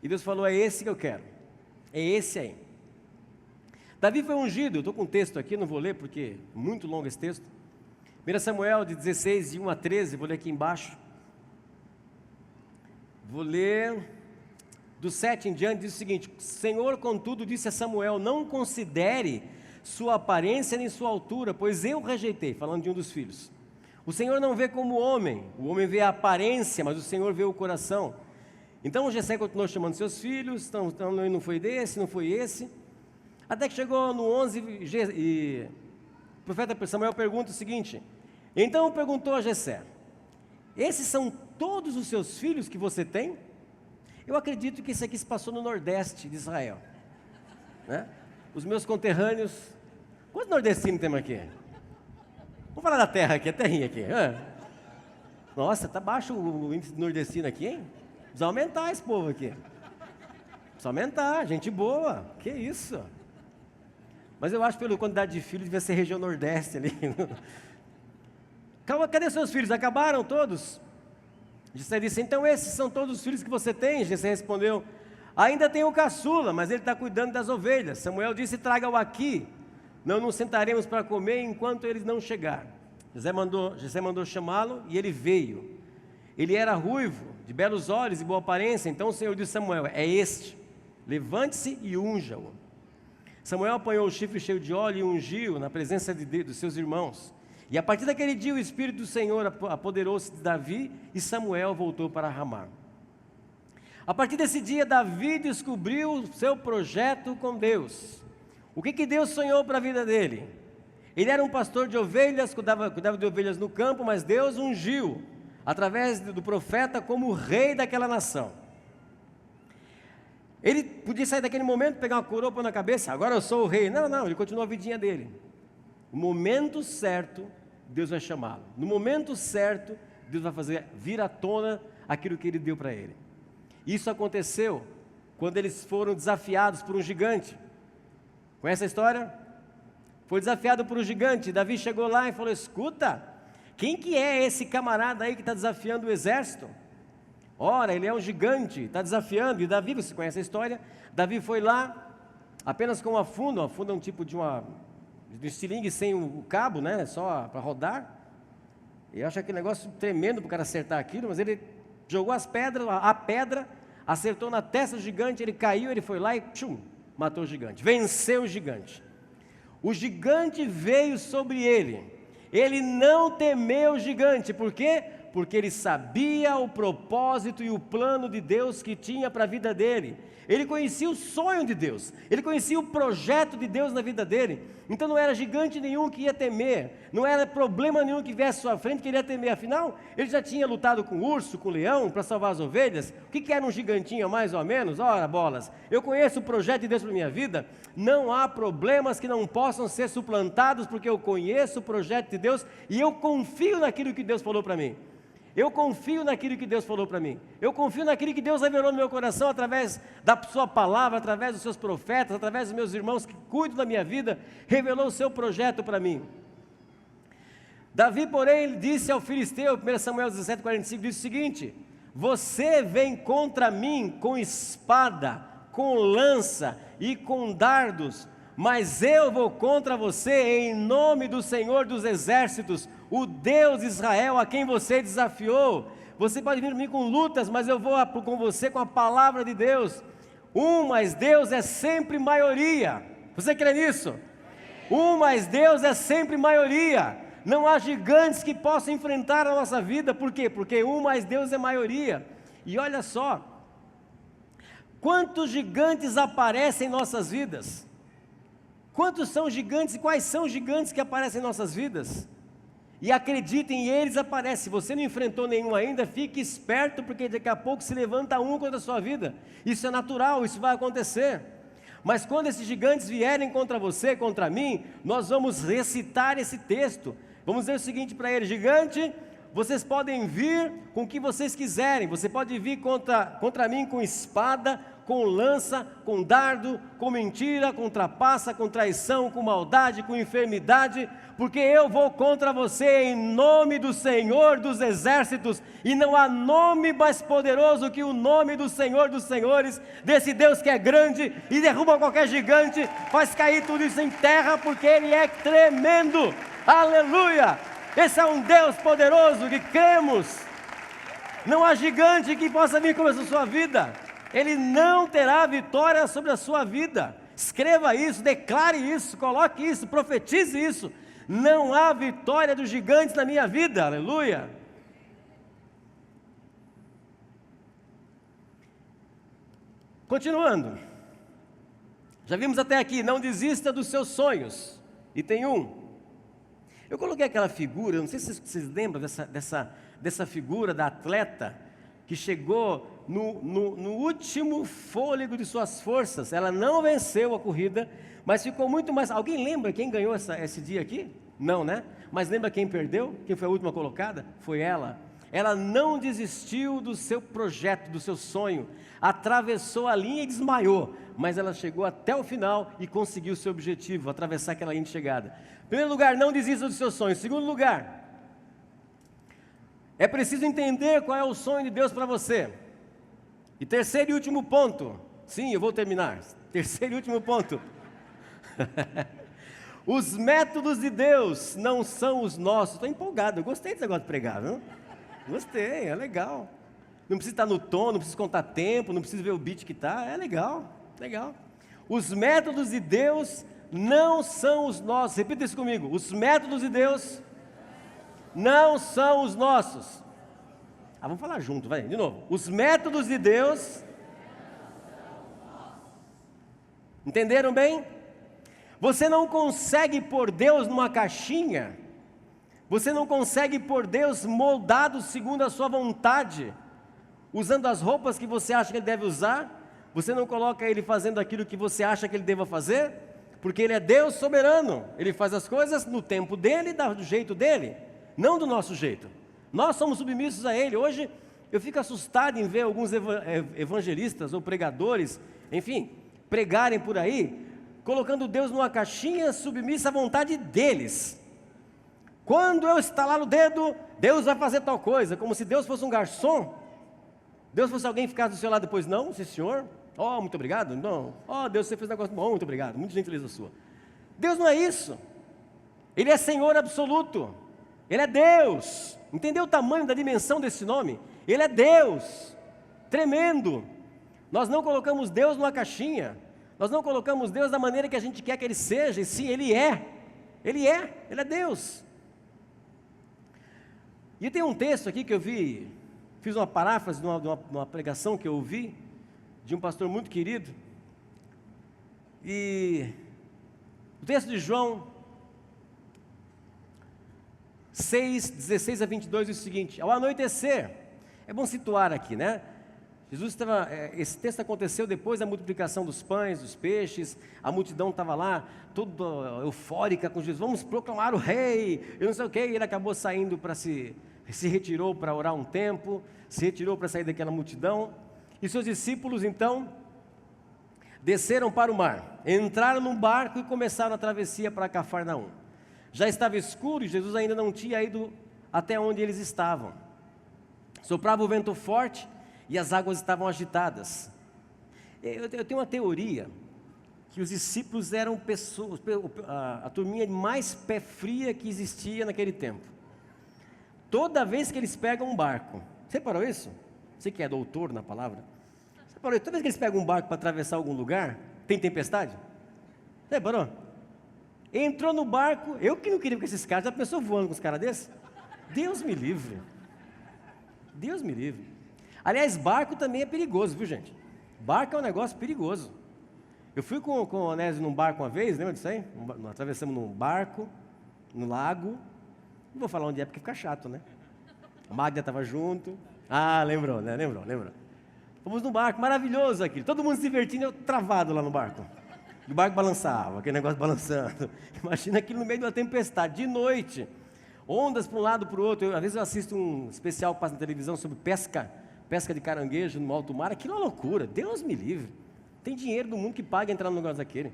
E Deus falou: é esse que eu quero, é esse aí. Davi foi ungido, eu estou com um texto aqui, não vou ler porque é muito longo esse texto. 1 Samuel de 16, de 1 a 13, vou ler aqui embaixo. Vou ler do 7 em diante, diz o seguinte: Senhor, contudo, disse a Samuel: não considere sua aparência nem sua altura, pois eu o rejeitei, falando de um dos filhos. O Senhor não vê como o homem vê a aparência, mas o Senhor vê o coração. Então Jessé continuou chamando seus filhos, não foi desse, não foi esse, até que chegou no 11, e o profeta Samuel pergunta o seguinte: então perguntou a Jessé: esses são todos os seus filhos que você tem? Eu acredito que isso aqui se passou no Nordeste de Israel, né? Os meus conterrâneos, quantos nordestinos temos aqui? Vamos falar da terra aqui, a terrinha aqui. Nossa, tá baixo o índice nordestino aqui, hein? Precisa aumentar esse povo aqui. Precisa aumentar, gente boa, que isso? Mas eu acho que pela quantidade de filhos devia ser região Nordeste ali. Cadê seus filhos? Acabaram todos? Jessé disse: então esses são todos os filhos que você tem? Jessé respondeu: ainda tem o caçula, mas ele está cuidando das ovelhas. Samuel disse: traga-o aqui, não nos sentaremos para comer enquanto ele não chegar. Jessé mandou chamá-lo e ele veio. Ele era ruivo, de belos olhos e boa aparência. Então o Senhor disse a Samuel: é este, levante-se e unja-o. Samuel apanhou o chifre cheio de óleo e ungiu na presença dos seus irmãos. E a partir daquele dia o Espírito do Senhor apoderou-se de Davi e Samuel voltou para Ramá. A partir desse dia, Davi descobriu o seu projeto com Deus. O que Deus sonhou para a vida dele? Ele era um pastor de ovelhas, cuidava de ovelhas no campo, mas Deus ungiu, através do profeta, como rei daquela nação. Ele podia sair daquele momento, pegar uma coroa, pôr na cabeça: agora eu sou o rei. Não, ele continuou a vidinha dele. No momento certo, Deus vai chamá-lo. No momento certo, Deus vai fazer vir à tona aquilo que ele deu para ele. Isso aconteceu quando eles foram desafiados por um gigante. Conhece a história? Foi desafiado por um gigante. Davi chegou lá e falou: escuta, quem que é esse camarada aí que está desafiando o exército? Ora, ele é um gigante, está desafiando. E Davi, você conhece a história? Davi foi lá, apenas com uma funda é um tipo de estilingue sem o cabo, né? Só para rodar. Eu acho aquele negócio tremendo para o cara acertar aquilo, mas ele jogou a pedra, acertou na testa do gigante, ele caiu, ele foi lá e matou o gigante, venceu o gigante. O gigante veio sobre ele, ele não temeu o gigante. Por quê? Porque ele sabia o propósito e o plano de Deus que tinha para a vida dele. Ele conhecia o sonho de Deus, ele conhecia o projeto de Deus na vida dele. Então não era gigante nenhum que ia temer, não era problema nenhum que viesse à sua frente que ele ia temer. Afinal, ele já tinha lutado com o urso, com o leão, para salvar as ovelhas. O que era um gigantinho mais ou menos? Ora bolas, eu conheço o projeto de Deus para a minha vida. Não há problemas que não possam ser suplantados, porque eu conheço o projeto de Deus e eu confio naquilo que Deus falou para mim. Eu confio naquilo que Deus falou para mim. Eu confio naquilo que Deus revelou no meu coração através da sua palavra, através dos seus profetas, através dos meus irmãos que cuidam da minha vida, revelou o seu projeto para mim. Davi, porém, disse ao filisteu, 1 Samuel 17:45, disse o seguinte: você vem contra mim com espada, com lança e com dardos, mas eu vou contra você em nome do Senhor dos Exércitos, o Deus de Israel, a quem você desafiou. Você pode vir para mim com lutas, mas eu vou com você com a palavra de Deus. Mas Deus é sempre maioria. Você crê nisso? Mas Deus é sempre maioria. Não há gigantes que possam enfrentar a nossa vida. Por quê? Porque mais Deus é maioria. E olha só, quantos gigantes aparecem em nossas vidas? Quantos são gigantes e quais são os gigantes que aparecem em nossas vidas? E acreditem, eles aparecem. Se você não enfrentou nenhum ainda, fique esperto, porque daqui a pouco se levanta um contra a sua vida. Isso é natural, isso vai acontecer. Mas quando esses gigantes vierem contra você, contra mim, nós vamos recitar esse texto. Vamos dizer o seguinte para eles: gigante, vocês podem vir com o que vocês quiserem. Você pode vir contra mim com espada, com lança, com dardo, com mentira, com trapaça, com traição, com maldade, com enfermidade, porque eu vou contra você em nome do Senhor dos exércitos, e não há nome mais poderoso que o nome do Senhor dos senhores, desse Deus que é grande e derruba qualquer gigante, faz cair tudo isso em terra, porque Ele é tremendo. Aleluia! Esse é um Deus poderoso que cremos. Não há gigante que possa vir contra a sua vida. Ele não terá vitória sobre a sua vida. Escreva isso, declare isso, coloque isso, profetize isso. Não há vitória dos gigantes na minha vida. Aleluia. Continuando. Já vimos até aqui, não desista dos seus sonhos. E tem um. Eu coloquei aquela figura, não sei se vocês lembram dessa figura da atleta que chegou no último fôlego de suas forças. Ela não venceu a corrida, mas ficou muito mais. Alguém lembra quem ganhou esse dia aqui? Não, né? Mas lembra quem perdeu? Quem foi a última colocada? Foi ela. Ela não desistiu do seu projeto, do seu sonho, atravessou a linha e desmaiou, mas ela chegou até o final e conseguiu o seu objetivo, atravessar aquela linha de chegada. Em primeiro lugar, não desista dos seus sonhos. Em segundo lugar, é preciso entender qual é o sonho de Deus para você. E terceiro e último ponto, sim, eu vou terminar, terceiro e último ponto, os métodos de Deus não são os nossos. Estou empolgado, eu gostei desse negócio de pregar, viu? Gostei, é legal. Não precisa estar no tom, não precisa contar tempo, não precisa ver o beat que está, é legal, legal. Os métodos de Deus não são os nossos. Repita isso comigo, os métodos de Deus não são os nossos. Vamos falar junto, vai, de novo. Os métodos de Deus. Entenderam bem? Você não consegue pôr Deus numa caixinha. Você não consegue pôr Deus moldado segundo a sua vontade, usando as roupas que você acha que Ele deve usar. Você não coloca Ele fazendo aquilo que você acha que Ele deva fazer, porque Ele é Deus soberano. Ele faz as coisas no tempo dEle, do jeito dEle, não do nosso jeito. Nós somos submissos a Ele. Hoje eu fico assustado em ver alguns evangelistas ou pregadores, enfim, pregarem por aí, colocando Deus numa caixinha submissa à vontade deles. Quando eu estalar o dedo, Deus vai fazer tal coisa, como se Deus fosse um garçom. Deus fosse alguém que ficasse do seu lado depois. Não, sim senhor, muito obrigado, não, Deus, você fez um negócio bom, muito obrigado, muito gentileza sua. Deus não é isso. Ele é Senhor absoluto, Ele é Deus. Entendeu o tamanho da dimensão desse nome? Ele é Deus, tremendo. Nós não colocamos Deus numa caixinha, nós não colocamos Deus da maneira que a gente quer que Ele seja, e sim, Ele é Deus. E tem um texto aqui que eu fiz uma paráfrase de uma pregação que eu ouvi, de um pastor muito querido, e o texto de João 6, 16 a 22 diz o seguinte: ao anoitecer, é bom situar aqui, né? Esse texto aconteceu depois da multiplicação dos pães, dos peixes, a multidão estava lá, toda eufórica com Jesus, vamos proclamar o rei, eu não sei o que, e ele acabou saindo se retirou para orar um tempo, se retirou para sair daquela multidão, e seus discípulos então, desceram para o mar, entraram num barco e começaram a travessia para Cafarnaum. Já estava escuro e Jesus ainda não tinha ido até onde eles estavam. Soprava o vento forte e as águas estavam agitadas. Eu tenho uma teoria, que os discípulos eram pessoas, a turminha mais pé fria que existia naquele tempo. Toda vez que eles pegam um barco, você reparou isso? Você que é doutor na palavra, você reparou isso? Toda vez que eles pegam um barco para atravessar algum lugar, tem tempestade? Você reparou? Entrou no barco, eu que não queria com esses caras, já pensou voando com os caras desses? Deus me livre. Deus me livre. Aliás, barco também é perigoso, viu gente? Barco é um negócio perigoso. Eu fui com o Onésio num barco uma vez, lembra disso aí? Atravessamos num barco, no lago. Não vou falar onde é porque fica chato, né? A Magda estava junto. Lembrou, né? Lembrou. Fomos num barco, maravilhoso aqui. Todo mundo se divertindo, eu travado lá no barco. O barco balançava, aquele negócio balançando. Imagina aquilo no meio de uma tempestade, de noite. Ondas para um lado para o outro. Às vezes eu assisto um especial que passa na televisão sobre pesca pesca de caranguejo no alto mar, aquilo é uma loucura, Deus me livre. Tem dinheiro do mundo que paga entrar num negócio daquele.